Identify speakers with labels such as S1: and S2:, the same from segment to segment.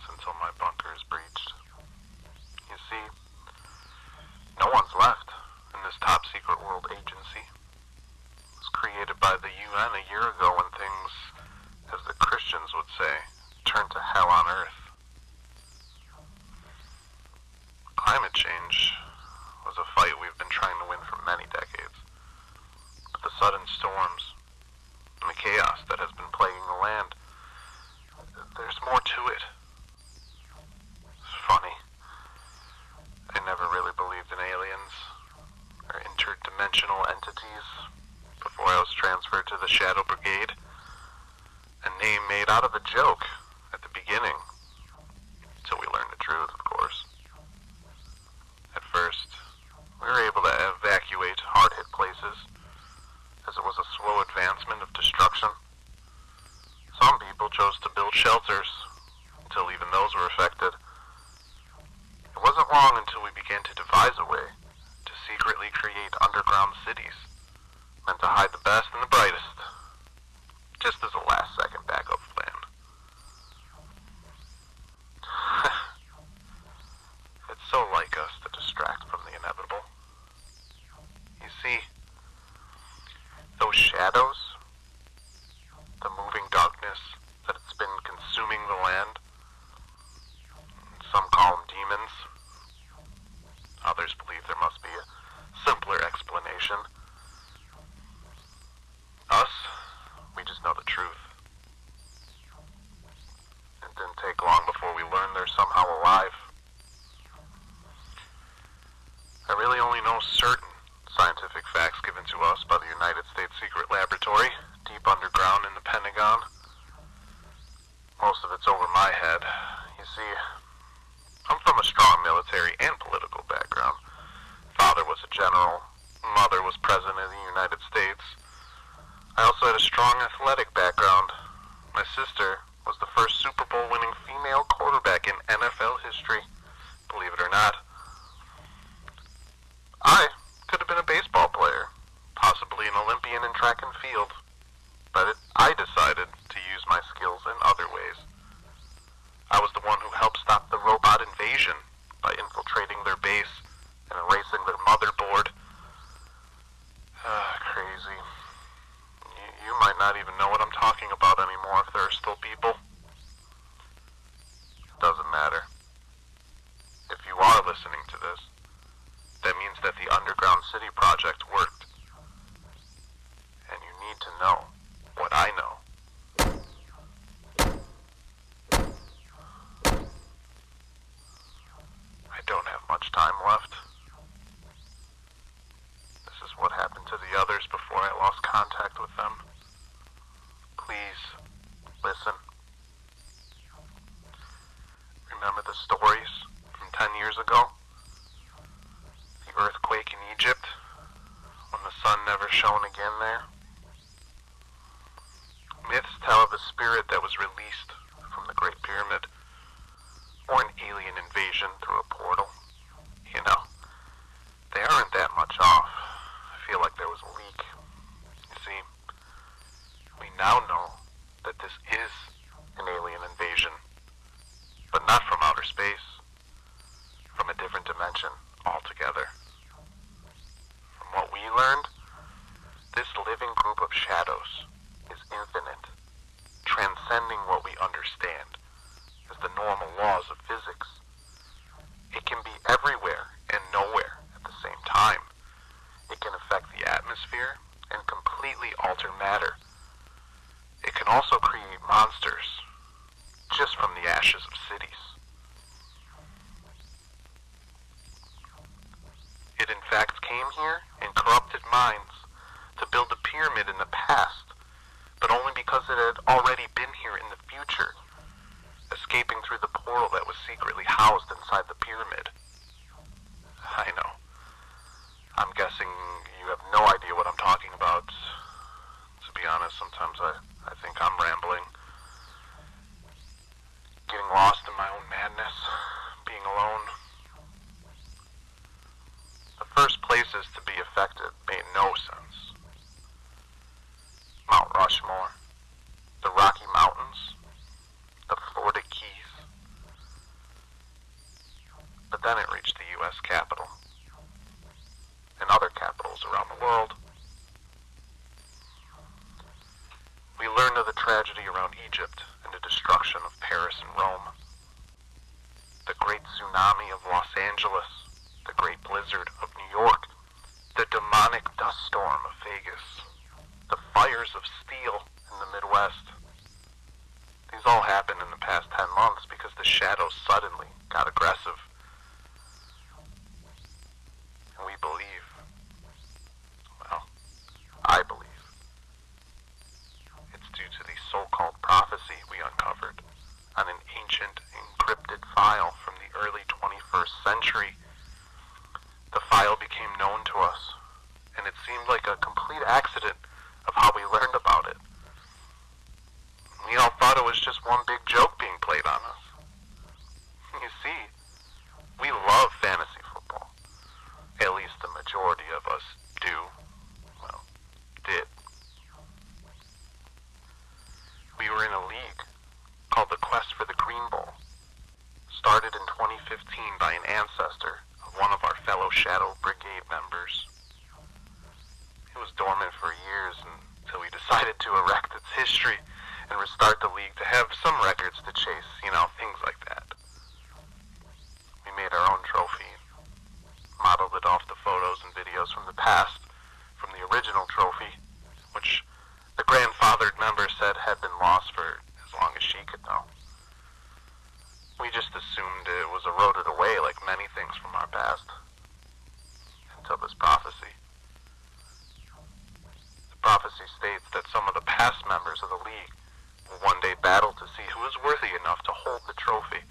S1: seconds until my bunker is breached. You see, no one's left in this top-secret world agency. It was created by the UN a year ago when things, as the Christians would say, turned to hell on earth. Climate change was a fight we've been trying to win for many decades. But the sudden storms and the chaos that has been plaguing the land, there's more to it. It's funny. I never really believed in aliens or interdimensional entities before I was transferred to the Shadow Brigade. A name made out of a joke at the beginning, till we learned the truth, of course. At first, we were able to evacuate hard-hit places, as it was a slow advancement of destruction. Some people chose to build shelters, until even those were affected. It wasn't long until we began to devise a way to secretly create underground cities, meant to hide the best and the brightest, just as a last-second backup plan. It's so like us to distract from the inevitable. You see, those shadows, the moving darkness that's been consuming the land, some call them demons. Others believe there must be a simpler explanation. Us, we just know the truth. It didn't take long before we learned they're somehow alive. I really only know certain scientific facts given to us by the United States Secret Laboratory, deep underground in the Pentagon. Most of it's over my head. You see, I'm from a strong military and political background. Father was a general. Mother was president of the United States. I also had a strong athletic background. My sister was the first Super Bowl winning female quarterback in NFL history, believe it or not. I could have been a baseball player, possibly an Olympian in track and field, but I decided to use my skills in other ways. I was the one who helped stop the robot invasion by infiltrating their base and erasing their motherboard. Crazy. You might not even know what I'm talking about anymore if there are still people. It doesn't matter. If you are listening to this, that means that the Underground City project worked. And you need to know what I know. I don't have much time left. This is what happened to the others before I lost contact with them. Please, listen. Remember the stories from 10 years ago? The earthquake in Egypt, when the sun never shone again there? Myths tell of a spirit that was released from the Great Pyramid, or an alien invasion through a portal. You know, they aren't that much off. I feel like there was a leak. You see, we now know that this is an alien invasion, but not from outer space, from a different dimension altogether. From what we learned, this living group of shadows is infinite, transcending what we understand as the normal laws of physics. It can be everywhere and nowhere at the same time. It can affect the atmosphere and completely alter matter. It can also create monsters just from the ashes of cities. It in fact came here in corrupted minds to build a pyramid in the past, but only because it had already been here in the future, escaping through the portal that was secretly housed inside the pyramid. I know. I'm guessing you have no idea what I'm talking about. To be honest, sometimes I think I'm rambling. Getting lost in my own madness, being alone. The first places to be affected made no sense. Mount Rushmore, the Rocky Mountains, the Florida Keys, then it reached the U.S. Capitol and other capitals around the world. We learned of the tragedy around Egypt and the destruction of Paris and Rome, the great tsunami of Los Angeles, the great blizzard of New York, the demonic dust storm of Vegas, the fires of steel in the Midwest. These all happened in the past 10 months because the shadows suddenly got aggressive. And we believe, well, I believe, it's due to the so-called prophecy we uncovered on an ancient encrypted file from the early 21st century. The file became known to us, and it seemed like a complete accident of how we learned about it. We all thought it was just one big joke being played on us. You see, we love fantasy football. At least the majority of us do. Well, did. We were in a league called the Quest for the Green Bowl, started in 2015 by an ancestor of one of our fellow Shadow Brigade members. It was dormant for years until we decided to erect its history and restart the league to have some records to chase, things like that. We made our own trophy, modeled it off the photos and videos from the past, from the original trophy, which the grandfathered member said had been lost for as long as she could know. We just assumed it was eroded away like many things from our past, until this prophecy. The prophecy states that some of the past members of the league will one day battle to see who is worthy enough to hold the trophy.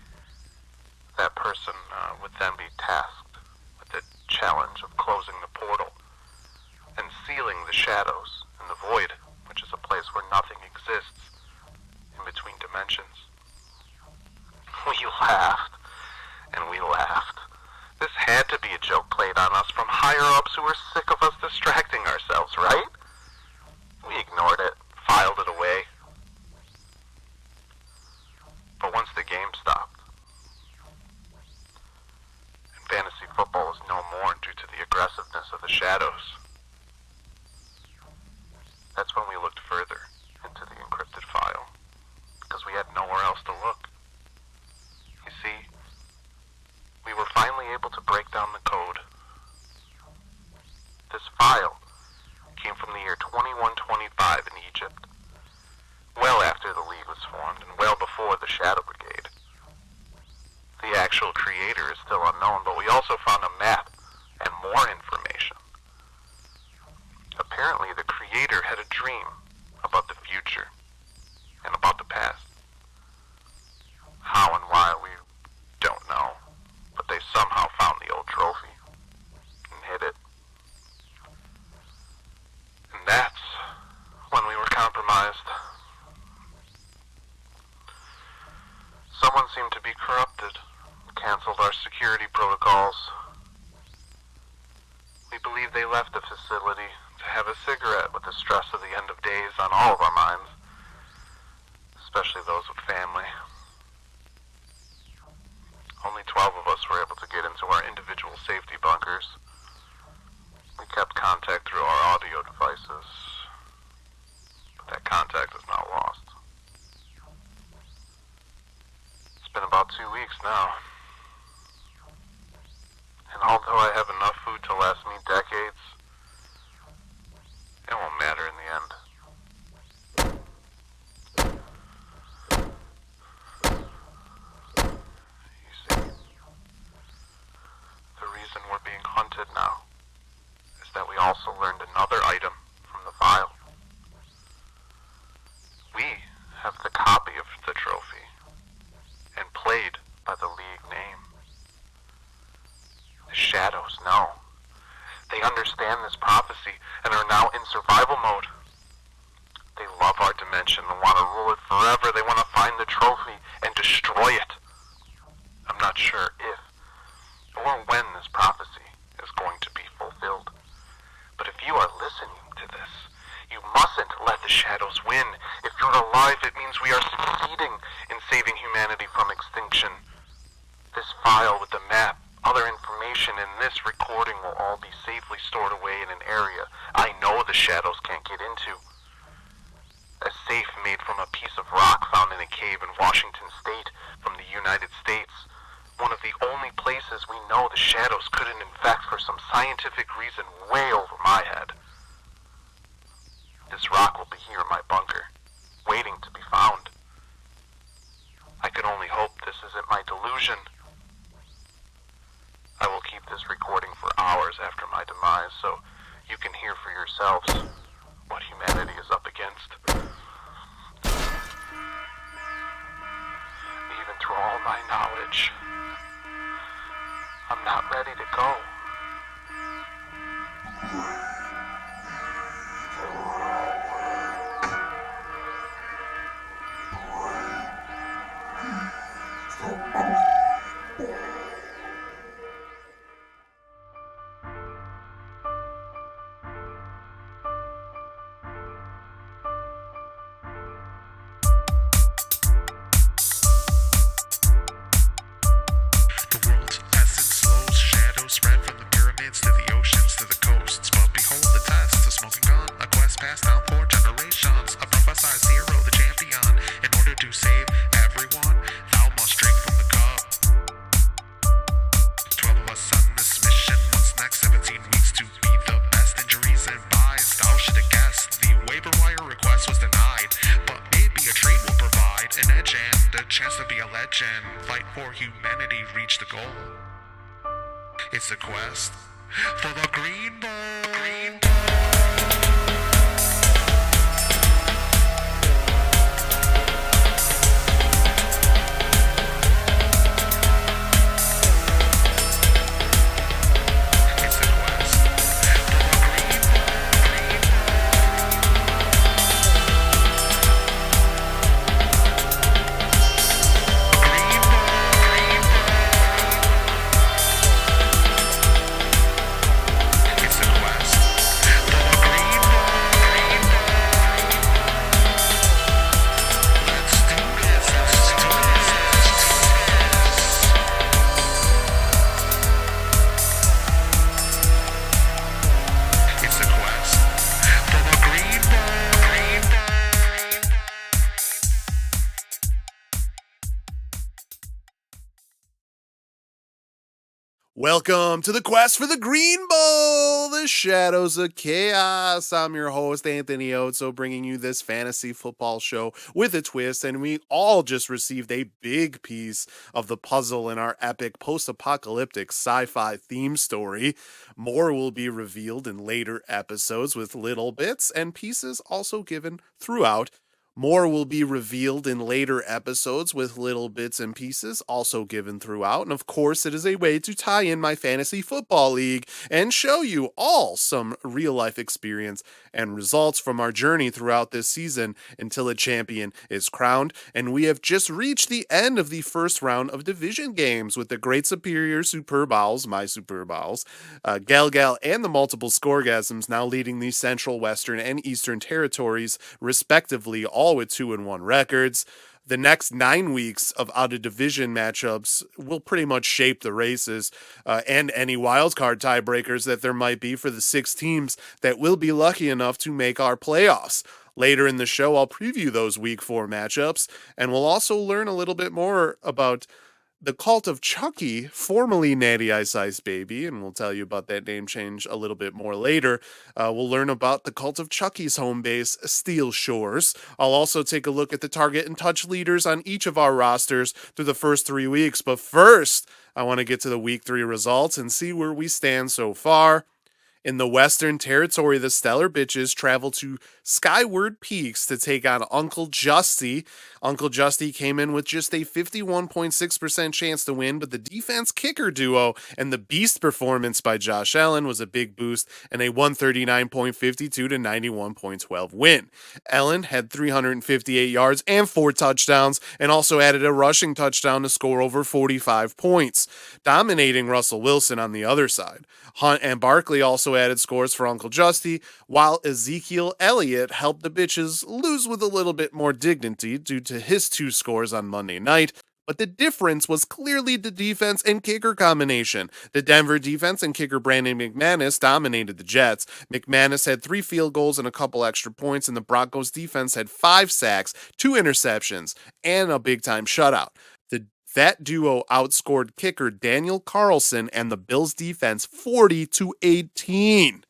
S1: That person would then be tasked with the challenge of closing the portal and sealing the shadows in the void, which is a place where nothing exists in between dimensions. We laughed, and we laughed. This had to be a joke played on us from higher-ups who were sick of us distracting ourselves, right? We ignored it, filed it away. But once the game stopped, and fantasy football was no more due to the aggressiveness of the shadows, that's when we looked further into the encrypted file, because we had nowhere else to look. You see, we were finally able to break down the code. This file came from the year 2125 in Egypt, well after the League was formed and well before the Shadow Brigade. The actual creator is still unknown, but we also found a map and more information. Apparently, the creator had a dream about the future and about the past. How and why, we don't know, but they somehow found the old trophy and hid it. And that's when we were compromised. Someone seemed to be corrupted and canceled our security protocols. We believe they left the facility to have a cigarette with the stress of the end of days on all of our minds, especially those with family. Only 12 of us were able to get into our individual safety bunkers. We kept contact through our audio devices, but that contact is now lost. It's been about 2 weeks now, and although I have enough food to last me decades, it won't matter in the end. You see, the reason we're being hunted now is that we also learned another item from the file. We have the copy of the trophy and played by the League name. The shadows know. They understand this prophecy and are now in survival mode. They love our dimension and want to rule it forever. They want to find the trophy and destroy it. I'm not sure if or when this prophecy is going to be fulfilled. But if you are listening to this, you mustn't let the shadows win. If you're alive, it means we are succeeding in saving humanity from extinction. This file with the map Other information in this recording will all be safely stored away in an area I know the shadows can't get into. A safe made from a piece of rock found in a cave in Washington State from the United States. One of the only places we know the shadows couldn't infect for some scientific reason way over my head. This rock will be here in my bunker, waiting to be found. I can only hope this isn't my delusion. I will keep this recording for hours after my demise so you can hear for yourselves what humanity is up against. Even through all my knowledge, I'm not ready to go.
S2: Fight for humanity, reach the goal. It's a quest for the Green Ball. Green Ball.
S3: Welcome to the quest for the Green Ball, the Shadows of Chaos. I'm your host, Anthony Ozo, bringing you this fantasy football show with a twist, and we all just received a big piece of the puzzle in our epic post-apocalyptic sci-fi theme story. More will be revealed in later episodes with little bits and pieces also given throughout. More will be revealed in later episodes with little bits and pieces also given throughout. And of course, it is a way to tie in my fantasy football league and show you all some real life experience and results from our journey throughout this season until a champion is crowned. And we have just reached the end of the first round of division games with the Great Superior Superb Owls, my Superb Owls, Gal, and the Multiple Scoregasms now leading the Central, Western, and Eastern territories, respectively, all with 2-1 records. The next 9 weeks of out-of-division matchups will pretty much shape the races and any wildcard tiebreakers that there might be for the 6 teams that will be lucky enough to make our playoffs. Later in the show, I'll preview those Week 4 matchups, and we'll also learn a little bit more about the cult of Chucky, formerly Natty Ice Ice Baby, and we'll tell you about that name change a little bit more later. We'll learn about the cult of Chucky's home base, Steel Shores. I'll also take a look at the target and touch leaders on each of our rosters through the first 3 weeks. But first, I want to get to the Week 3 results and see where we stand so far. In the Western Territory, the Stellar Bitches travel to Skyward Peaks to take on Uncle Justy. Uncle Justy came in with just a 51.6% chance to win, but the defense kicker duo and the beast performance by Josh Allen was a big boost and a 139.52 to 91.12 win. Allen had 358 yards and 4 touchdowns and also added a rushing touchdown to score over 45 points, dominating Russell Wilson on the other side. Hunt and Barkley also added scores for Uncle Justy, while Ezekiel Elliott helped the bitches lose with a little bit more dignity due to his 2 scores on Monday night. but the difference was clearly the defense and kicker combination. The Denver defense and kicker Brandon McManus dominated the Jets. McManus had 3 field goals and a couple extra points, and the Broncos defense had 5 sacks, 2 interceptions, and a big-time shutout. That duo outscored kicker Daniel Carlson and the Bills defense 40-18.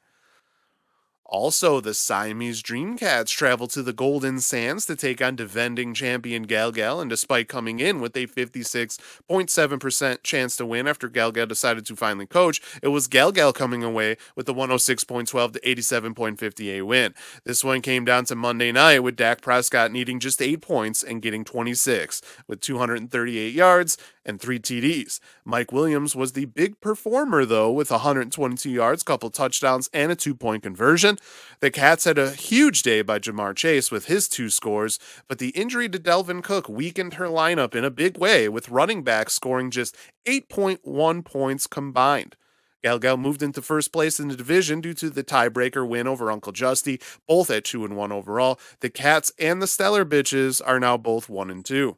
S3: Also, the Siamese Dreamcats traveled to the Golden Sands to take on defending champion Galgal, and despite coming in with a 56.7% chance to win after Galgal decided to finally coach, it was Galgal coming away with the 106.12 to 87.58 win. This one came down to Monday night with Dak Prescott needing just 8 points and getting 26 with 238 yards and 3 TDs. Mike Williams was the big performer, though, with 122 yards, couple touchdowns, and a 2-point conversion. The Cats had a huge day by Jamar Chase with his 2 scores, but the injury to Delvin Cook weakened her lineup in a big way, with running backs scoring just 8.1 points combined. Galgal moved into first place in the division due to the tiebreaker win over Uncle Justy, both at 2-1 overall. The Cats and the Stellar Bitches are now both 1-2.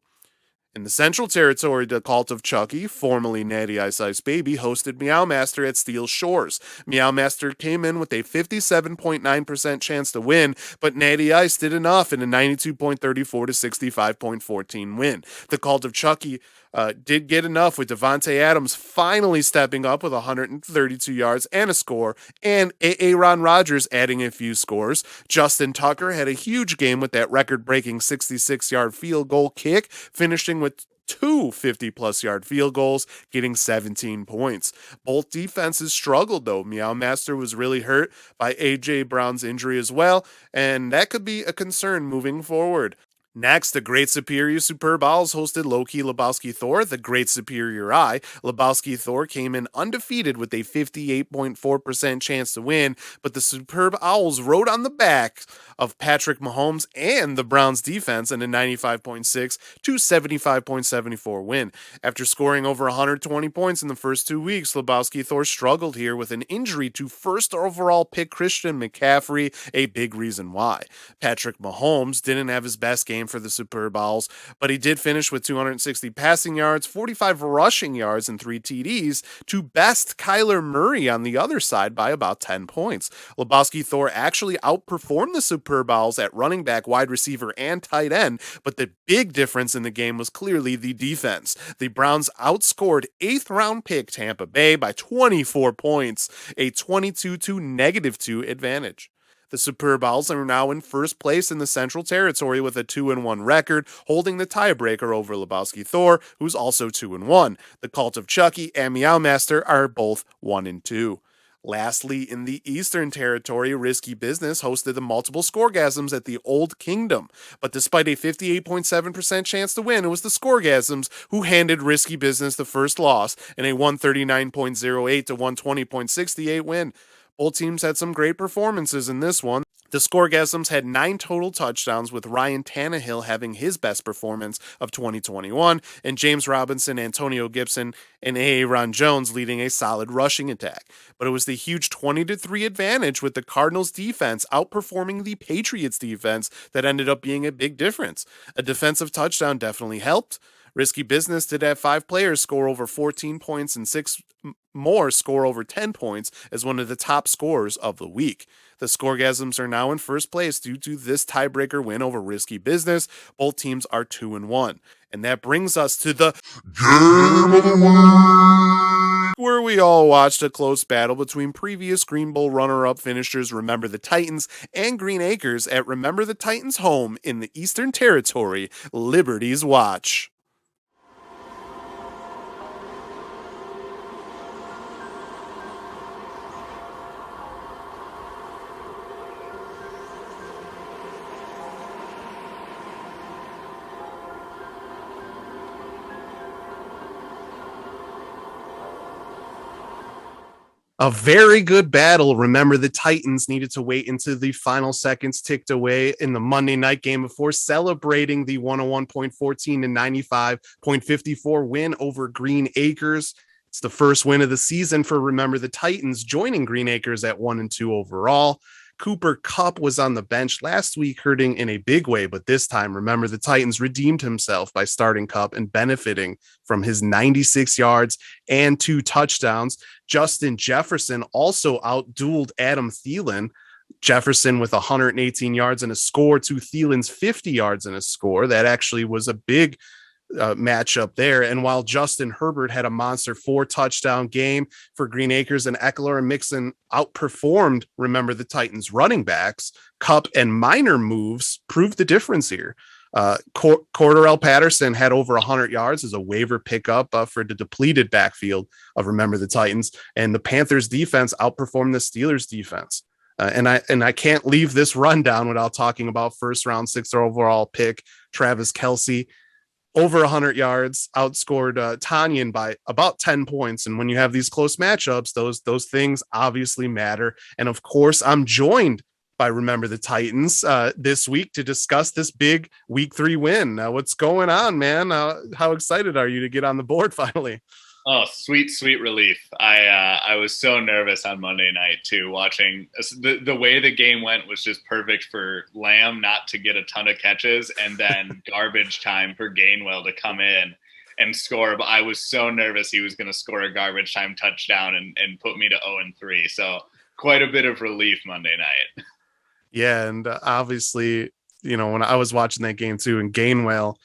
S3: In the Central Territory, the Cult of Chucky, formerly Natty Ice Ice Baby, hosted Meow Master at Steel Shores. Meow Master came in with a 57.9% chance to win, but Natty Ice did enough in a 92.34 to 65.14 win. The Cult of Chucky did get enough with Devontae Adams finally stepping up with 132 yards and a score, and Aaron Rodgers adding a few scores. Justin Tucker had a huge game with that record-breaking 66-yard field goal kick, finishing with 2 50-plus yard field goals, getting 17 points. Both defenses struggled, though. Meow Master was really hurt by A.J. Brown's injury as well, and that could be a concern moving forward. Next, the Great Superior Superb Owls hosted Low-Key Lebowski Thor, the Great Superior Eye. Lebowski Thor came in undefeated with a 58.4% chance to win, but the Superb Owls rode on the back of Patrick Mahomes and the Browns defense in a 95.6 to 75.74 win. After scoring over 120 points in the first 2 weeks, Lebowski Thor struggled here with an injury to first overall pick Christian McCaffrey, a big reason why. Patrick Mahomes didn't have his best game for the Superb Owls, but he did finish with 260 passing yards, 45 rushing yards, and 3 TDs to best Kyler Murray on the other side by about 10 points. Lebowski Thor actually outperformed the Superb Owls at running back, wide receiver, and tight end, but the big difference in the game was clearly the defense. The Browns outscored 8th round pick Tampa Bay by 24 points, a 22-2 advantage. The Superb Owls are now in first place in the Central Territory with a 2-1 record, holding the tiebreaker over Lebowski Thor, who's also 2-1. The Cult of Chucky and Meow Master are both 1-2. Lastly, in the Eastern Territory, Risky Business hosted the Multiple Scoregasms at the Old Kingdom. But despite a 58.7% chance to win, it was the Scoregasms who handed Risky Business the first loss in a 139.08 to 120.68 win. Both teams had some great performances in this one. The Scoregasms had 9 total touchdowns, with Ryan Tannehill having his best performance of 2021, and James Robinson, Antonio Gibson, and Aaron Jones leading a solid rushing attack. But it was the huge 20-3 advantage with the Cardinals defense outperforming the Patriots defense that ended up being a big difference. A defensive touchdown definitely helped. Risky Business did have 5 players score over 14 points and 6 more score over 10 points as one of the top scorers of the week. The Scoregasms are now in first place due to this tiebreaker win over Risky Business. Both teams are 2-1. And that brings us to the Game of the Week, where we all watched a close battle between previous Green Bowl runner-up finishers Remember the Titans and Green Acres at Remember the Titans' home in the Eastern Territory, Liberty's Watch. A very good battle. Remember, the Titans needed to wait until the final seconds ticked away in the Monday night game before celebrating the 101.14 to 95.54 win over Green Acres. It's the first win of the season for Remember the Titans, joining Green Acres at 1-2 overall. Cooper Kupp was on the bench last week, hurting in a big way, but this time, remember, the Titans redeemed himself by starting Kupp and benefiting from his 96 yards and 2 touchdowns. Justin Jefferson also outdueled Adam Thielen. Jefferson with 118 yards and a score to Thielen's 50 yards and a score. That actually was a big matchup there. And while Justin Herbert had a monster 4 touchdown game for Green Acres, and Eckler and Mixon outperformed, remember, the Titans running backs, Kupp and minor moves proved the difference here. Cordarrelle Patterson had over 100 yards as a waiver pickup for the depleted backfield of, remember, the Titans, and the Panthers defense outperformed the Steelers defense. And I can't leave this rundown without talking about first round 6th overall pick Travis Kelce. Over 100 yards, outscored Tanyan by about 10 points. And when you have these close matchups, those things obviously matter. And of course, I'm joined by, remember, the Titans this week to discuss this big week 3 win. What's going on, man? How excited are you to get on the board finally?
S4: Oh, sweet relief. I was so nervous on Monday night too, watching the way the game went was just perfect for Lamb not to get a ton of catches, and then garbage time for Gainwell to come in and score. But I was so nervous he was going to score a garbage time touchdown and put me to 0-3. So quite a bit of relief Monday night.
S3: Yeah, and obviously, when I was watching that game too, and Gainwell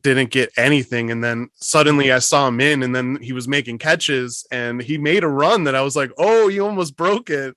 S3: didn't get anything, and then suddenly I saw him in, and then he was making catches, and he made a run that I was like, oh, you almost broke it.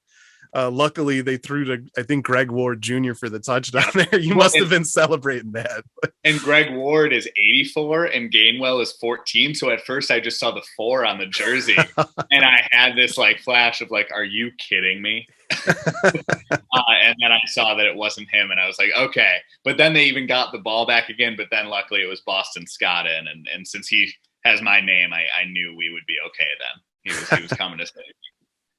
S3: Luckily they threw to, I think, Greg Ward Jr. for the touchdown there. You must have been celebrating that.
S4: And Greg Ward is 84 and Gainwell is 14. So at first I just saw the 4 on the jersey and I had this flash of are you kidding me? And then I saw that it wasn't him and I was like, okay. But then they even got the ball back again. But then luckily it was Boston Scott in. And since he has my name, I knew we would be okay then. He was coming to save me.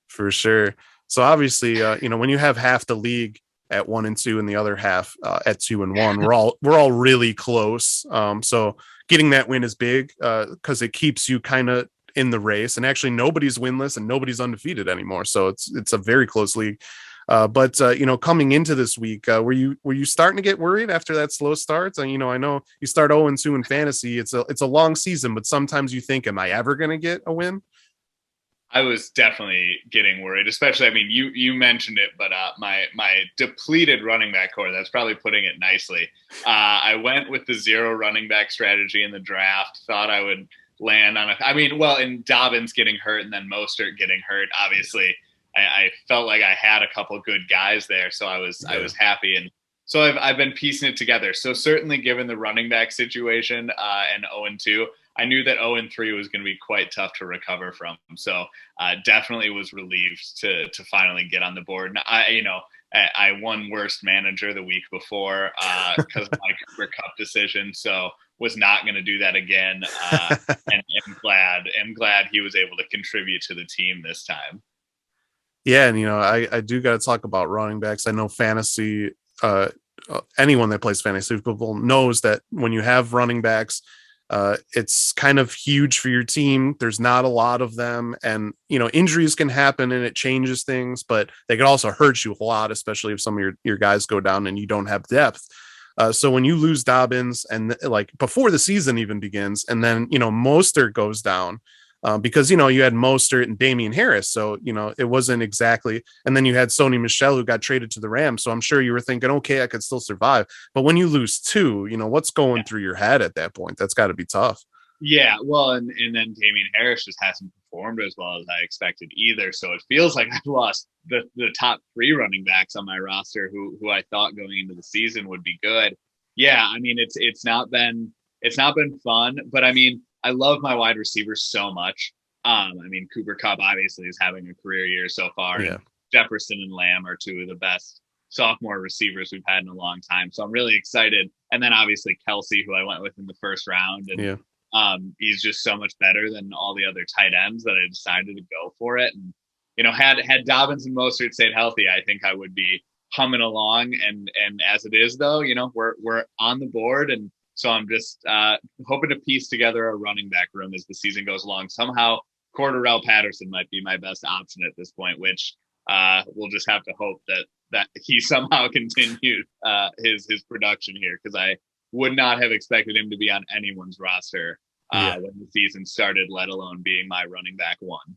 S3: For sure. So obviously, when you have half the league at 1-2 and the other half at 2-1, we're all really close. So getting that win is big because it keeps you kind of in the race. And actually, nobody's winless and nobody's undefeated anymore. So it's a very close league. But coming into this week, were you starting to get worried after that slow start? And I know you start 0-2 in fantasy. It's a long season, but sometimes you think, am I ever going to get a win?
S4: I was definitely getting worried, especially, you mentioned it, but my depleted running back core, that's probably putting it nicely. I went with the 0 running back strategy in the draft, thought I would land on in Dobbins getting hurt and then Mostert getting hurt, obviously, I felt like I had a couple good guys there, so I was happy. And so I've been piecing it together. So certainly given the running back situation and 0-2, I knew that 0-3 was going to be quite tough to recover from. So definitely was relieved to finally get on the board. And I won worst manager the week before because of my Cooper Kupp decision. So was not going to do that again. And am glad he was able to contribute to the team this time.
S3: Yeah. And, I do got to talk about running backs. I know fantasy, anyone that plays fantasy football knows that when you have running backs, it's kind of huge for your team. There's not a lot of them, and injuries can happen and it changes things, but they can also hurt you a lot, especially if some of your guys go down and you don't have depth. So when you lose Dobbins and before the season even begins, and then Mostert goes down because you had Mostert and Damian Harris, so it wasn't exactly, and then you had Sony Michel who got traded to the Rams, so I'm sure you were thinking, okay, I could still survive. But when you lose 2, what's going through your head at that point? That's got to be tough.
S4: Yeah, well, and then Damian Harris just hasn't performed as well as I expected either, so it feels like I've lost the top 3 running backs on my roster who I thought going into the season would be good. Yeah, it's not been fun, but I love my wide receivers so much. Cooper Kupp obviously is having a career year so far.
S3: Yeah.
S4: And Jefferson and Lamb are 2 of the best sophomore receivers we've had in a long time. So I'm really excited. And then obviously Kelce, who I went with in the first round. And he's just so much better than all the other tight ends that I decided to go for it. And, had Dobbins and Mostert stayed healthy, I think I would be humming along. And as it is, though, we're on the board. And so I'm just hoping to piece together a running back room as the season goes along. Somehow Cordarrelle Patterson might be my best option at this point, which we'll just have to hope that that he somehow continued his production here, because I would not have expected him to be on anyone's roster when the season started, let alone being my running back one.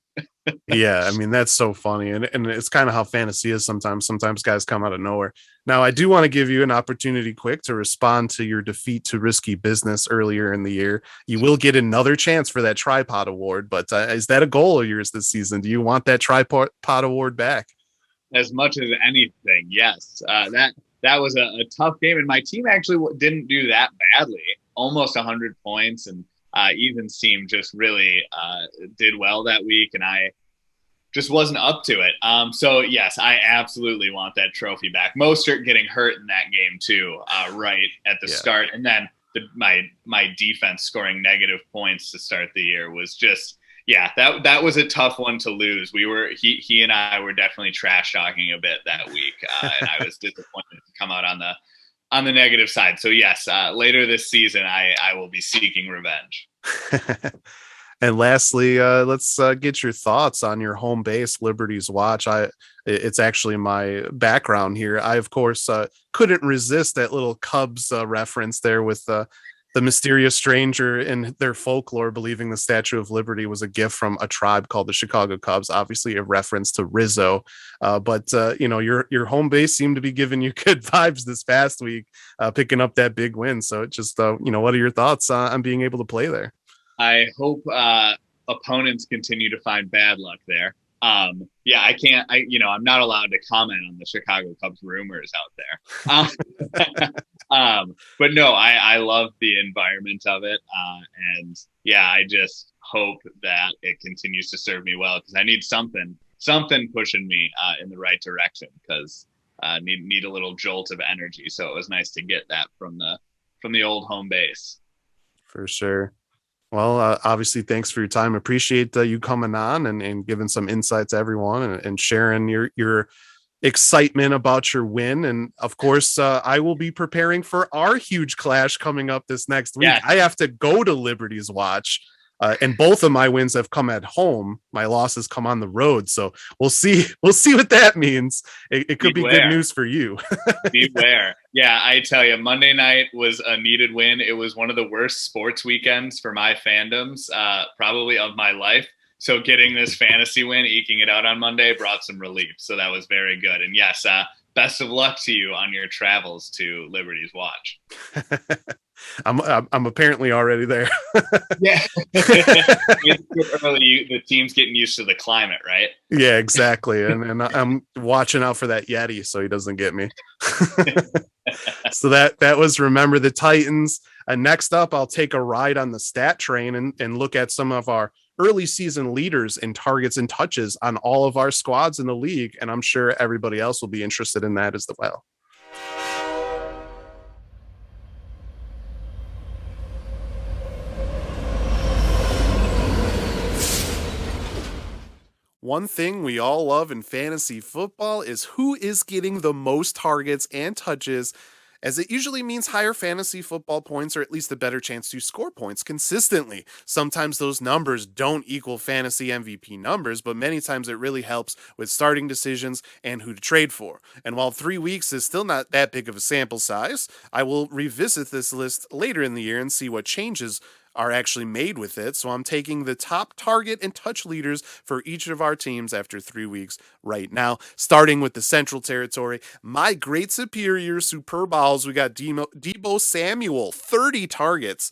S3: Yeah, I mean, that's so funny. And it's kind of how fantasy is sometimes. Sometimes guys come out of nowhere. Now, I do want to give you an opportunity quick to respond to your defeat to Risky Business earlier in the year. You will get another chance for that tripod award, but is that a goal of yours this season? Do you want that tripod award back?
S4: As much as anything, yes. That was a tough game, and my team actually didn't do that badly. Almost 100 points, and Ethan's team just really did well that week, and I just wasn't up to it. So yes, I absolutely want that trophy back. Mostert getting hurt in that game too, right at the start, and then my defense scoring negative points to start the year was just, that was a tough one to lose. He and I were definitely trash talking a bit that week, and I was disappointed to come out on the negative side. So yes, later this season, I will be seeking revenge.
S3: And lastly, let's get your thoughts on your home base, Liberty's Watch. It's actually my background here. I, of course, couldn't resist that little Cubs reference there with the mysterious stranger in their folklore believing the Statue of Liberty was a gift from a tribe called the Chicago Cubs, obviously a reference to Rizzo. But your home base seemed to be giving you good vibes this past week, picking up that big win. So it just, what are your thoughts on being able to play there?
S4: I hope opponents continue to find bad luck there. I'm not allowed to comment on the Chicago Cubs rumors out there. But no, I love the environment of it. And I just hope that it continues to serve me well, because I need something pushing me in the right direction, because need a little jolt of energy. So it was nice to get that from the old home base.
S3: For sure. Well, obviously, thanks for your time. Appreciate you coming on and giving some insights to everyone and sharing your excitement about your win. And of course, I will be preparing for our huge clash coming up this next week. Yeah. I have to go to Liberty's Watch. And both of my wins have come at home. My losses come on the road. So we'll see what that means. It could be good news for you.
S4: Beware. Yeah, I tell you, Monday night was a needed win. It was one of the worst sports weekends for my fandoms, probably of my life. So getting this fantasy win, eking it out on Monday, brought some relief. So that was very good. And yes, best of luck to you on your travels to Liberty's Watch.
S3: I'm apparently already there.
S4: Yeah. It's early. The team's getting used to the climate, right?
S3: Yeah, exactly. And I'm watching out for that Yeti so he doesn't get me. So that was Remember the Titans. And next up, I'll take a ride on the stat train and look at some of our early season leaders in targets and touches on all of our squads in the league. And I'm sure everybody else will be interested in that as well. One thing we all love in fantasy football is who is getting the most targets and touches, as it usually means higher fantasy football points, or at least a better chance to score points consistently. Sometimes those numbers don't equal fantasy MVP numbers, but many times it really helps with starting decisions and who to trade for. And while 3 weeks is still not that big of a sample size, I will revisit this list later in the year and see what changes are actually made with it. So I'm taking the top target and touch leaders for each of our teams after 3 weeks right now, starting with the Central Territory. My great superior Super Bowls, we got Deebo Samuel, 30 targets,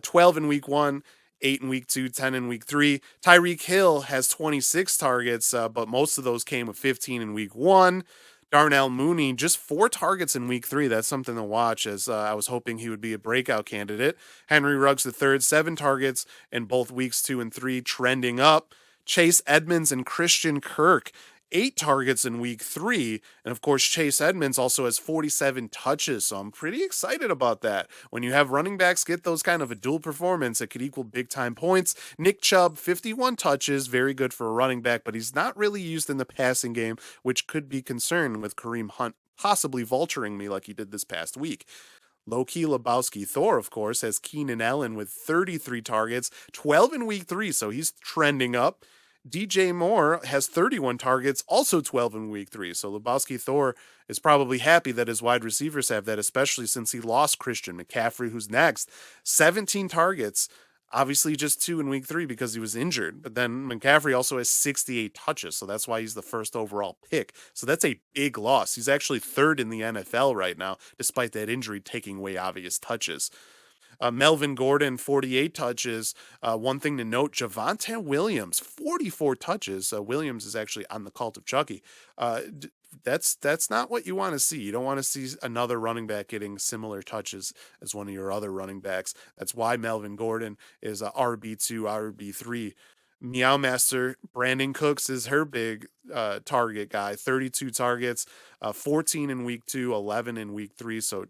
S3: 12 in week 1, 8 in week 2, 10 in week 3. Tyreek Hill has 26 targets, but most of those came with 15 in week 1. Darnell Mooney, just 4 targets in week 3. That's something to watch, as I was hoping he would be a breakout candidate. Henry Ruggs III, 7 targets in both weeks 2 and 3, trending up. Chase Edmonds and Christian Kirk, 8 targets in week 3. And of course, Chase Edmonds also has 47 touches. So I'm pretty excited about that. When you have running backs get those kind of a dual performance, it could equal big time points. Nick Chubb, 51 touches, very good for a running back, but he's not really used in the passing game, which could be concerned with Kareem Hunt possibly vulturing me like he did this past week. Low-key Lebowski Thor, of course, has Keenan Allen with 33 targets, 12 in week 3, so he's trending up. DJ Moore has 31 targets, also 12 in week 3. So Lebowski Thor is probably happy that his wide receivers have that, especially since he lost Christian McCaffrey, who's next. 17 targets. Obviously, just 2 in week 3 because he was injured. But then McCaffrey also has 68 touches, so that's why he's the first overall pick. So that's a big loss. He's actually third in the NFL right now, despite that injury taking away obvious touches. Melvin Gordon, 48 touches. One thing to note, Javonte Williams, 44 touches. Williams is actually on the cult of Chucky. That's not what you want to see. You don't want to see another running back getting similar touches as one of your other running backs. That's why Melvin Gordon is RB2, RB3. Meow Master, Brandon Cooks is her big target guy. 32 targets, 14 in week 2, 11 in week 3. So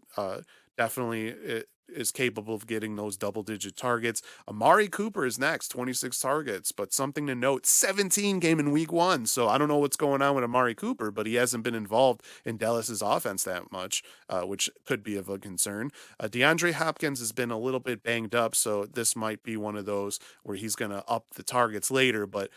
S3: definitely it is capable of getting those double-digit targets. Amari Cooper is next, 26 targets, but something to note, 17 came in week 1, so I don't know what's going on with Amari Cooper, but he hasn't been involved in Dallas's offense that much, which could be of a concern. DeAndre Hopkins has been a little bit banged up, so this might be one of those where he's going to up the targets later, but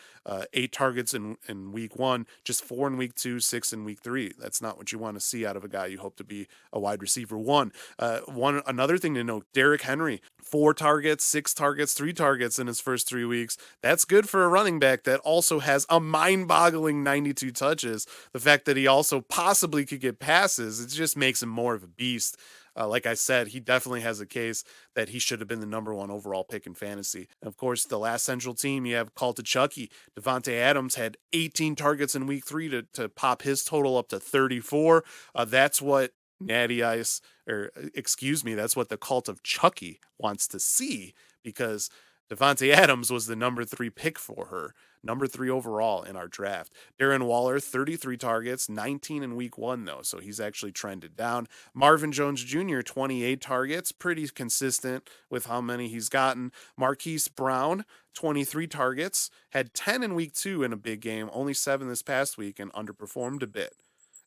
S3: 8 targets in week 1, just 4 in week 2, 6 in week 3. That's not what you want to see out of a guy you hope to be a wide receiver 1. Another thing to note, Derrick Henry, 4 targets, 6 targets, 3 targets in his first 3 weeks. That's good for a running back that also has a mind-boggling 92 touches. The fact that he also possibly could get passes, it just makes him more of a beast. Like I said, he definitely has a case that he should have been the number 1 overall pick in fantasy. And of course, the last Central team, you have Cult of Chucky. Devontae Adams had 18 targets in week 3 to pop his total up to 34. That's what Natty Ice, that's what the Cult of Chucky wants to see, because Devontae Adams was the number 3 pick for her, number 3 overall in our draft. Darren Waller, 33 targets, 19 in week 1 though, so he's actually trended down. Marvin Jones Jr., 28 targets, pretty consistent with how many he's gotten. Marquise Brown, 23 targets, had 10 in week 2 in a big game, only 7 this past week, and underperformed a bit.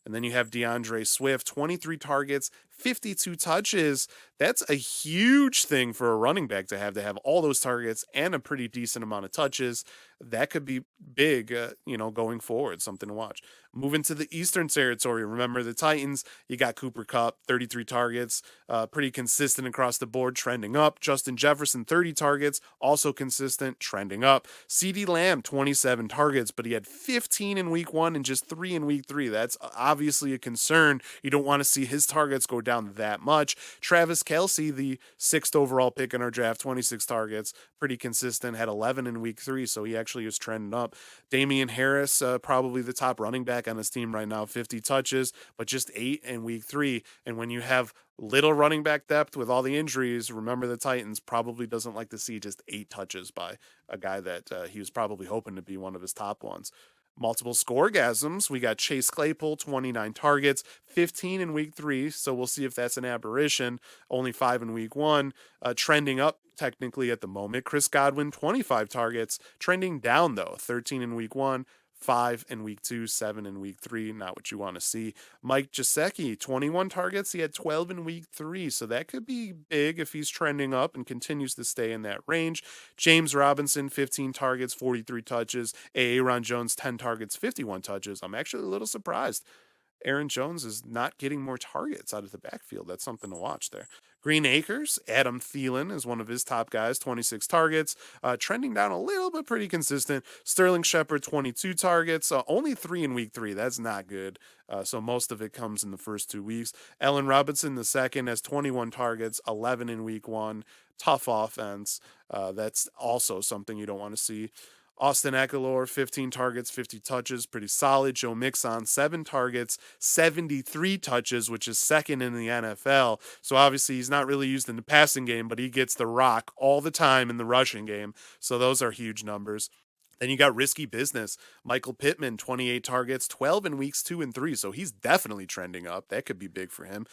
S3: And then you have DeAndre Swift, 23 targets, 52 touches. That's a huge thing for a running back to have all those targets and a pretty decent amount of touches. That could be big, going forward, something to watch. Moving to the Eastern Territory, remember the Titans, you got Cooper Kupp, 33 targets, pretty consistent across the board, trending up. Justin Jefferson, 30 targets, also consistent, trending up. CeeDee Lamb, 27 targets, but he had 15 in week 1 and just 3 in week 3. That's obviously a concern. You don't want to see his targets go down that much. Travis Kelce, the 6th overall pick in our draft, 26 targets, pretty consistent, had 11 in week 3, so he actually is trending up. Damian Harris, probably the top running back on his team right now, 50 touches, but just 8 in week 3. And when you have little running back depth with all the injuries, remember the Titans probably doesn't like to see just 8 touches by a guy that he was probably hoping to be one of his top ones. Multiple scoregasms. We got Chase Claypool, 29 targets, 15 in week 3. So we'll see if that's an aberration. Only 5 in week 1. Trending up technically at the moment. Chris Godwin, 25 targets. Trending down though. 13 in week 1. 5 in week 2, 7 in week 3, not what you want to see. Mike Gesicki, 21 targets. He had 12 in week 3, so that could be big if he's trending up and continues to stay in that range. James Robinson, 15 targets, 43 touches. Aaron Jones, 10 targets, 51 touches. I'm actually a little surprised Aaron Jones is not getting more targets out of the backfield. That's something to watch there. Green Acres, Adam Thielen is one of his top guys, 26 targets, trending down a little bit, pretty consistent. Sterling Shepard, 22 targets, only 3 in week 3. That's not good. So most of it comes in the first 2 weeks. Allen Robinson, the second, has 21 targets, 11 in week 1. Tough offense. That's also something you don't want to see. Austin Eckler, 15 targets, 50 touches, pretty solid. Joe Mixon, 7 targets, 73 touches, which is second in the NFL. So obviously he's not really used in the passing game, but he gets the rock all the time in the rushing game. So those are huge numbers. Then you got risky business. Michael Pittman, 28 targets, 12 in weeks 2 and 3. So he's definitely trending up. That could be big for him.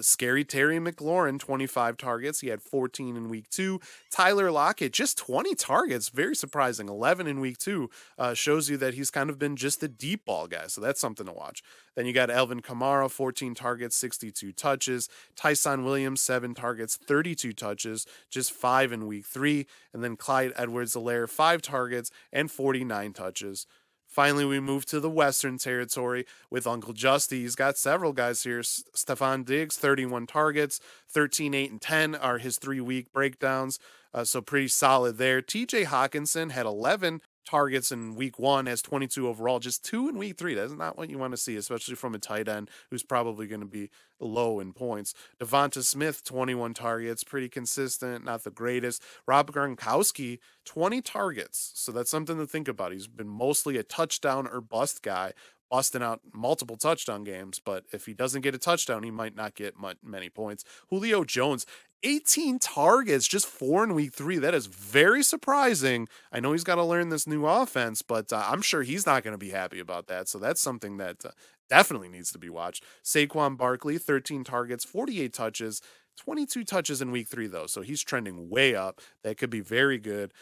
S3: Scary Terry McLaurin, 25 targets. He had 14 in week 2. Tyler Lockett, just 20 targets. Very surprising. 11 in week 2. Shows you that he's kind of been just a deep ball guy. So that's something to watch. Then you got Alvin Kamara, 14 targets, 62 touches. Tyson Williams, 7 targets, 32 touches, just 5 in week 3. And then Clyde Edwards-Helaire, 5 targets and 49 touches. Finally, we move to the Western Territory with Uncle Justy. He's got several guys here. Stephon Diggs, 31 targets, 13, 8, and 10 are his 3-week breakdowns. So pretty solid there. TJ Hawkinson had 11 targets in week 1, has 22 overall, just 2 in week 3. That's not what you want to see, especially from a tight end who's probably going to be low in points. Devonta Smith, 21 targets, pretty consistent, not the greatest. Rob Gronkowski, 20 targets. So that's something to think about. He's been mostly a touchdown or bust guy, busting out multiple touchdown games, but if he doesn't get a touchdown, he might not get many points. Julio Jones, 18 targets, just 4 in week 3. That is very surprising. I know he's got to learn this new offense, but I'm sure he's not going to be happy about that. So that's something that definitely needs to be watched. Saquon Barkley, 13 targets, 48 touches, 22 touches in week 3, though. So he's trending way up. That could be very good.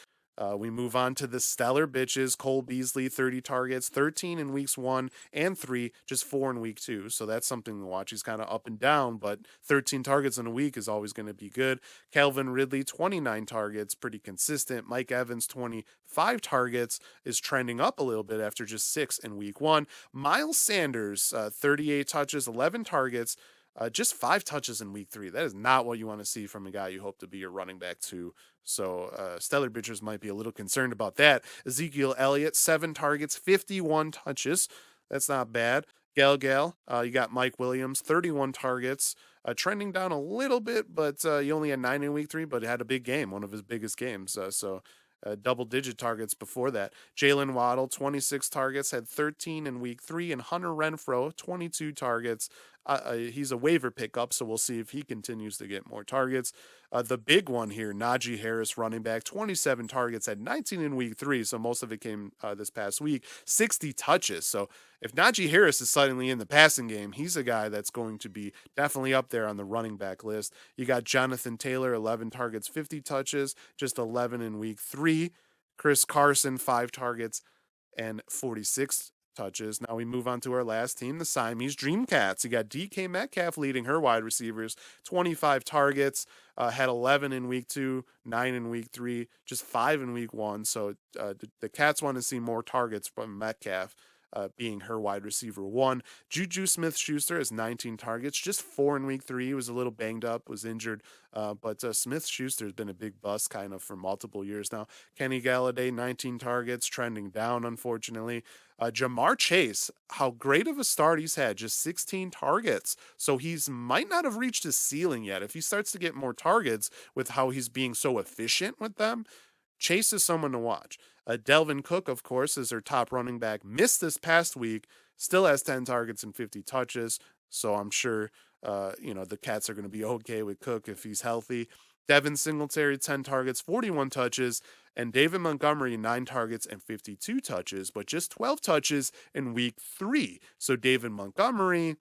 S3: We move on to the stellar bitches. Cole Beasley, 30 targets, 13 in weeks 1 and 3, just 4 in week 2. So that's something to watch. He's kind of up and down, but 13 targets in a week is always going to be good. Calvin Ridley, 29 targets, pretty consistent. Mike Evans, 25 targets, is trending up a little bit after just 6 in week 1. Miles Sanders, 38 touches, 11 targets, just 5 touches in week 3. That is not what you want to see from a guy you hope to be your running back too. So Stellar Bitchers might be a little concerned about that. Ezekiel Elliott, 7 targets, 51 touches. That's not bad. You got Mike Williams, 31 targets, trending down a little bit, but he only had 9 in week 3, but had a big game, one of his biggest games. Double-digit targets before that. Jalen Waddle, 26 targets, had 13 in week 3, and Hunter Renfrow, 22 targets. He's a waiver pickup, so we'll see if he continues to get more targets. The big one here, Najee Harris, running back, 27 targets, had 19 in week 3, so most of it came this past week, 60 touches. So if Najee Harris is suddenly in the passing game, he's a guy that's going to be definitely up there on the running back list. You got Jonathan Taylor, 11 targets, 50 touches, just 11 in week 3. Chris Carson, 5 targets and 46 touches. Now we move on to our last team, the Siamese Dreamcats. You got DK Metcalf leading her wide receivers, 25 targets, had 11 in week 2, 9 in week 3, just 5 in week 1. So the Cats want to see more targets from Metcalf. Being her wide receiver 1. Juju Smith-Schuster has 19 targets, just 4 in week 3. He was a little banged up, was injured, but Smith-Schuster has been a big bust kind of for multiple years now. Kenny Galladay, 19 targets, trending down, unfortunately. Jamar Chase, how great of a start he's had, just 16 targets. So he's might not have reached his ceiling yet. If he starts to get more targets with how he's being so efficient with them, Chase is someone to watch. Delvin Cook, of course, is their top running back. Missed this past week, still has 10 targets and 50 touches. So I'm sure, the Cats are going to be okay with Cook if he's healthy. Devin Singletary, 10 targets, 41 touches. And David Montgomery, 9 targets and 52 touches, but just 12 touches in week 3. So David Montgomery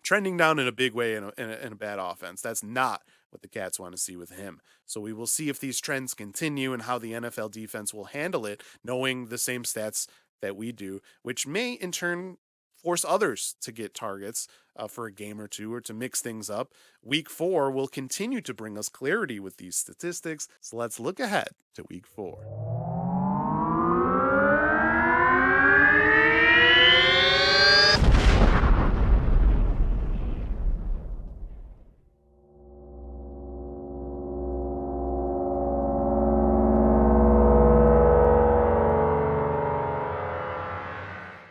S3: trending down in a big way in a bad offense. That's not what the Cats want to see with him. So we will see if these trends continue and how the NFL defense will handle it, knowing the same stats that we do, which may in turn force others to get targets for a game or two or to mix things up. Week 4 will continue to bring us clarity with these statistics. So let's look ahead to week 4.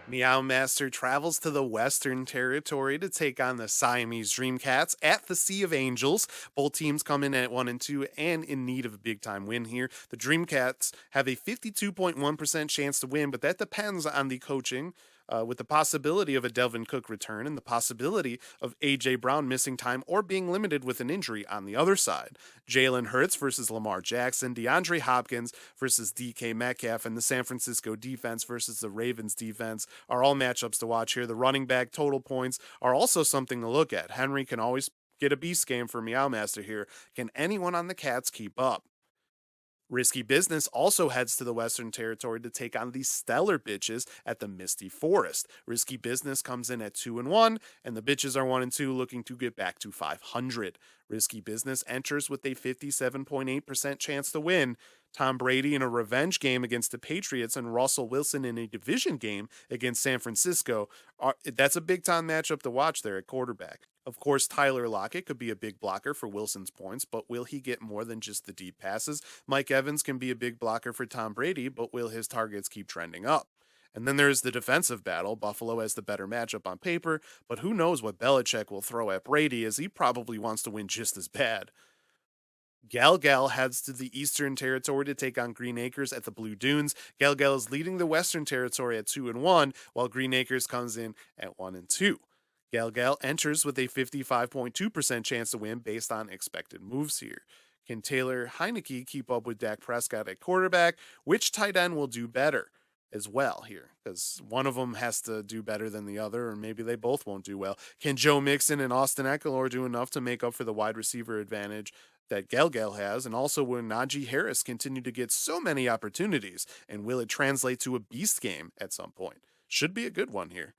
S3: Meow Master travels to the Western Territory to take on the Siamese Dreamcats at the Sea of Angels. Both teams come in at 1 and 2 and in need of a big time win here. The Dreamcats have a 52.1% chance to win, but that depends on the coaching with the possibility of a Delvin Cook return and the possibility of A.J. Brown missing time or being limited with an injury on the other side. Jalen Hurts versus Lamar Jackson, DeAndre Hopkins versus DK Metcalf, and the San Francisco defense versus the Ravens defense are all matchups to watch here. The running back total points are also something to look at. Henry can always get a beast game for Meow Master here. Can anyone on the Cats keep up? Risky Business also heads to the Western Territory to take on the Stellar Bitches at the Misty Forest. Risky Business comes in at 2-1, and the Bitches are 1-2, looking to get back to 500. Risky Business enters with a 57.8% chance to win. Tom Brady in a revenge game against the Patriots and Russell Wilson in a division game against San Francisco. That's a big-time matchup to watch there at quarterback. Of course, Tyler Lockett could be a big blocker for Wilson's points, but will he get more than just the deep passes? Mike Evans can be a big blocker for Tom Brady, but will his targets keep trending up? And then there's the defensive battle. Buffalo has the better matchup on paper, but who knows what Belichick will throw at Brady, as he probably wants to win just as bad. Gal heads to the Eastern Territory to take on Green Acres at the Blue Dunes. Gal is leading the Western Territory at 2-1, while Green Acres comes in at 1-2. Gal enters with a 55.2% chance to win based on expected moves here. Can Taylor Heineke keep up with Dak Prescott at quarterback? Which tight end will do better as well here? Because one of them has to do better than the other, or maybe they both won't do well. Can Joe Mixon and Austin Eckler do enough to make up for the wide receiver advantage that Gal has? And also, will Najee Harris continue to get so many opportunities? And will it translate to a beast game at some point? Should be a good one here.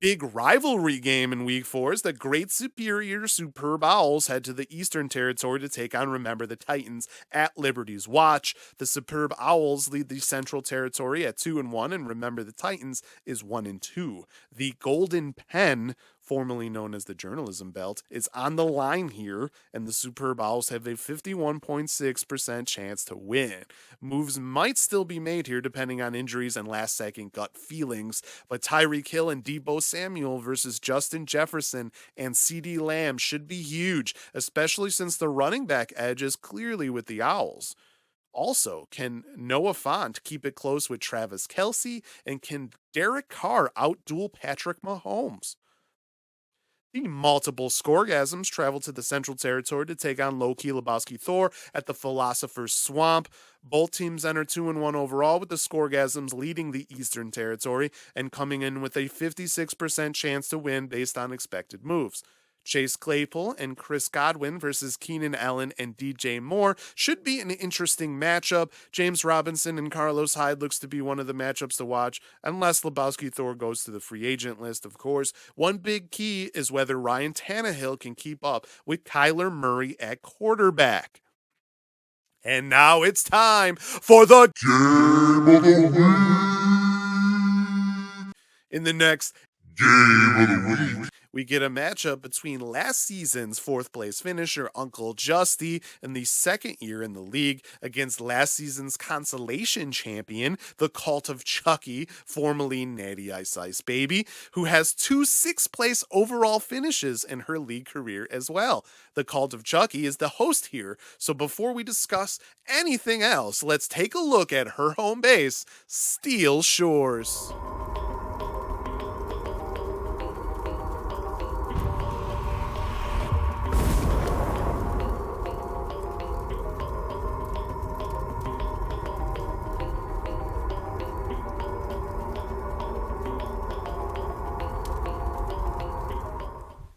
S3: Big rivalry game in Week 4 is the Great Superior Superb Owls head to the Eastern Territory to take on Remember the Titans at Liberty's Watch. The Superb Owls lead the Central Territory at 2-1, and Remember the Titans is 1-2. The Golden Pen, formerly known as the Journalism Belt, is on the line here, and the Superb Owls have a 51.6% chance to win. Moves might still be made here depending on injuries and last-second gut feelings, but Tyreek Hill and Deebo Samuel versus Justin Jefferson and CeeDee Lamb should be huge, especially since the running back edge is clearly with the Owls. Also, can Noah Fant keep it close with Travis Kelce, and can Derek Carr outduel Patrick Mahomes? The multiple Scoregasms travel to the Central Territory to take on Loki Lebowski Thor at the Philosopher's Swamp. Both teams enter 2-1 overall, with the Scoregasms leading the Eastern Territory and coming in with a 56% chance to win based on expected moves. Chase Claypool and Chris Godwin versus Keenan Allen and DJ Moore should be an interesting matchup. James Robinson and Carlos Hyde looks to be one of the matchups to watch, unless Lebowski Thor goes to the free agent list, of course. One big key is whether Ryan Tannehill can keep up with Kyler Murray at quarterback. And now it's time for the Game of the Week. In the next Game of the Week, we get a matchup between last season's fourth place finisher Uncle Justy in the second year in the league against last season's consolation champion, the Cult of Chucky, formerly Natty Ice Ice Baby, who has 2 6th place overall finishes in her league career as well. The Cult of Chucky is the host here, so before we discuss anything else, let's take a look at her home base, Steel Shores.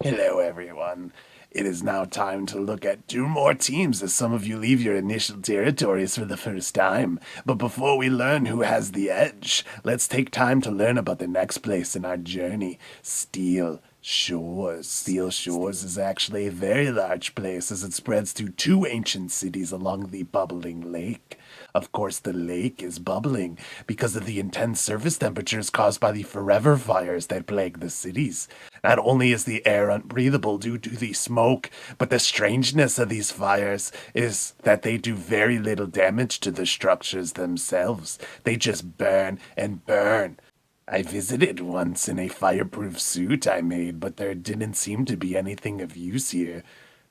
S5: Hello, everyone. It is now time to look at 2 more teams as some of you leave your initial territories for the first time. But before we learn who has the edge, let's take time to learn about the next place in our journey, Steel Shores. Steel Shores is actually a very large place as it spreads to 2 ancient cities along the bubbling lake. Of course, the lake is bubbling because of the intense surface temperatures caused by the forever fires that plague the cities. Not only is the air unbreathable due to the smoke, but the strangeness of these fires is that they do very little damage to the structures themselves. They just burn and burn. I visited once in a fireproof suit I made, but there didn't seem to be anything of use here.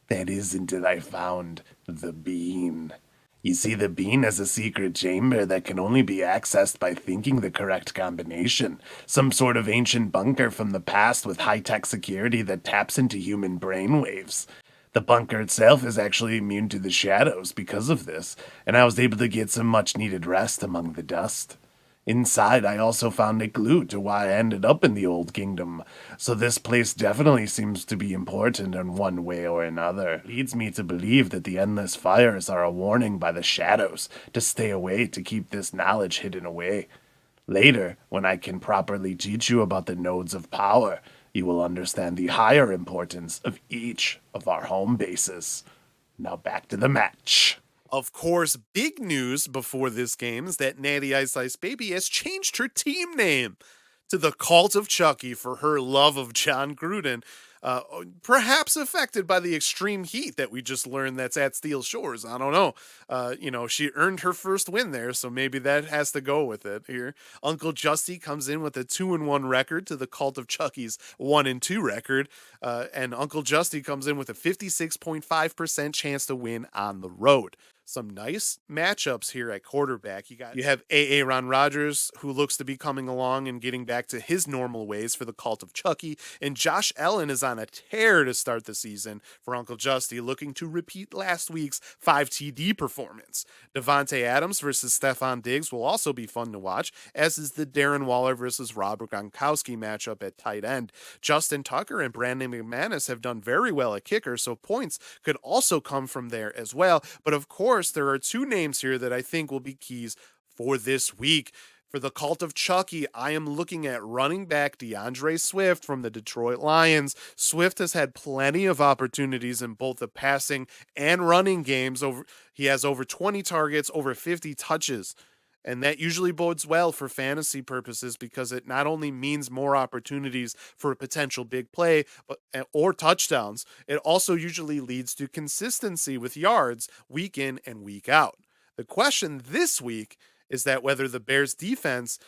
S5: That is until I found the bean. You see, the bean has a secret chamber that can only be accessed by thinking the correct combination. Some sort of ancient bunker from the past with high-tech security that taps into human brainwaves. The bunker itself is actually immune to the shadows because of this, and I was able to get some much-needed rest among the dust. Inside, I also found a clue to why I ended up in the Old Kingdom, so this place definitely seems to be important in one way or another. Leads me to believe that the endless fires are a warning by the shadows to stay away to keep this knowledge hidden away. Later, when I can properly teach you about the nodes of power, you will understand the higher importance of each of our home bases. Now back to the match.
S3: Of course, big news before this game is that Natty Ice Ice Baby has changed her team name to the Cult of Chucky for her love of John Gruden, perhaps affected by the extreme heat that we just learned that's at Steel Shores. I don't know. She earned her first win there, so maybe that has to go with it here. Uncle Justy comes in with a 2-1 record to the Cult of Chucky's 1-2 record, and Uncle Justy comes in with a 56.5% chance to win on the road. Some nice matchups here at quarterback. You have A.A. Ron Rodgers, who looks to be coming along and getting back to his normal ways for the Cult of Chucky, and Josh Allen is on a tear to start the season for Uncle Justy, looking to repeat last week's 5 TD performance. Devontae Adams versus Stephon Diggs will also be fun to watch, as is the Darren Waller versus Rob Gronkowski matchup at tight end. Justin Tucker and Brandon McManus have done very well at kicker, so points could also come from there as well. But of course, there are 2 names here that I think will be keys for this week. For the Cult of Chucky, I am looking at running back DeAndre Swift from the Detroit Lions. Swift has had plenty of opportunities in both the passing and running games. He has over 20 targets, over 50 touches. And that usually bodes well for fantasy purposes because it not only means more opportunities for a potential big play or touchdowns, it also usually leads to consistency with yards week in and week out. The question this week is that whether the Bears defense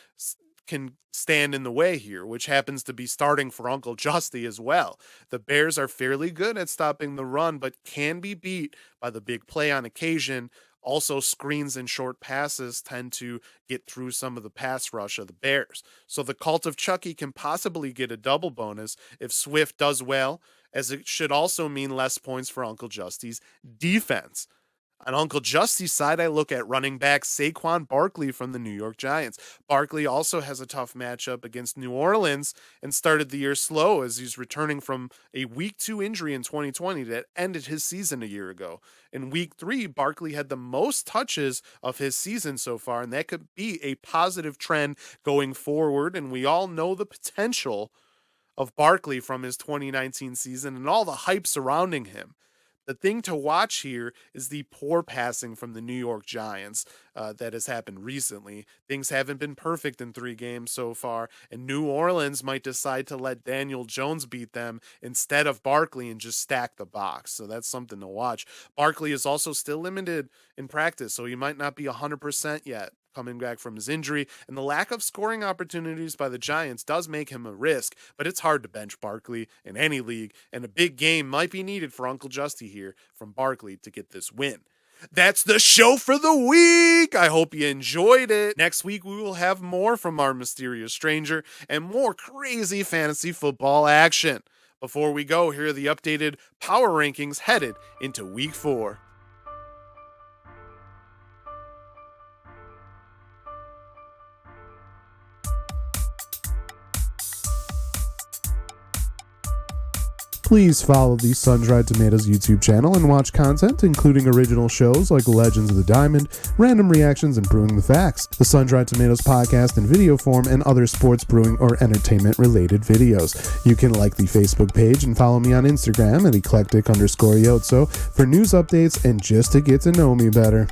S3: can stand in the way here, which happens to be starting for Uncle Justy as well. The Bears are fairly good at stopping the run, but can be beat by the big play on occasion. Also, screens and short passes tend to get through some of the pass rush of the Bears. So the Cult of Chucky can possibly get a double bonus if Swift does well, as it should also mean less points for Uncle Justy's defense. On Uncle Justy's side, I look at running back Saquon Barkley from the New York Giants. Barkley also has a tough matchup against New Orleans and started the year slow as he's returning from a Week 2 injury in 2020 that ended his season a year ago. In Week 3, Barkley had the most touches of his season so far, and that could be a positive trend going forward, and we all know the potential of Barkley from his 2019 season and all the hype surrounding him. The thing to watch here is the poor passing from the New York Giants that has happened recently. Things haven't been perfect in 3 games so far, and New Orleans might decide to let Daniel Jones beat them instead of Barkley and just stack the box. So that's something to watch. Barkley is also still limited in practice, so he might not be 100% yet, coming back from his injury, and the lack of scoring opportunities by the Giants does make him a risk, but it's hard to bench Barkley in any league, and a big game might be needed for Uncle Justy here from Barkley to get this win. That's the show for the week. I hope you enjoyed it. Next week, we will have more from our mysterious stranger and more crazy fantasy football action. Before we go, here are the updated power rankings headed into week 4.
S6: Please follow the SunDried Tomatoes YouTube channel and watch content including original shows like Legends of the Diamond, random reactions, and Brewing the Facts, the SunDried Tomatoes podcast in video form, and other sports, brewing, or entertainment-related videos. You can like the Facebook page and follow me on Instagram at eclectic_yotso for news updates and just to get to know me better.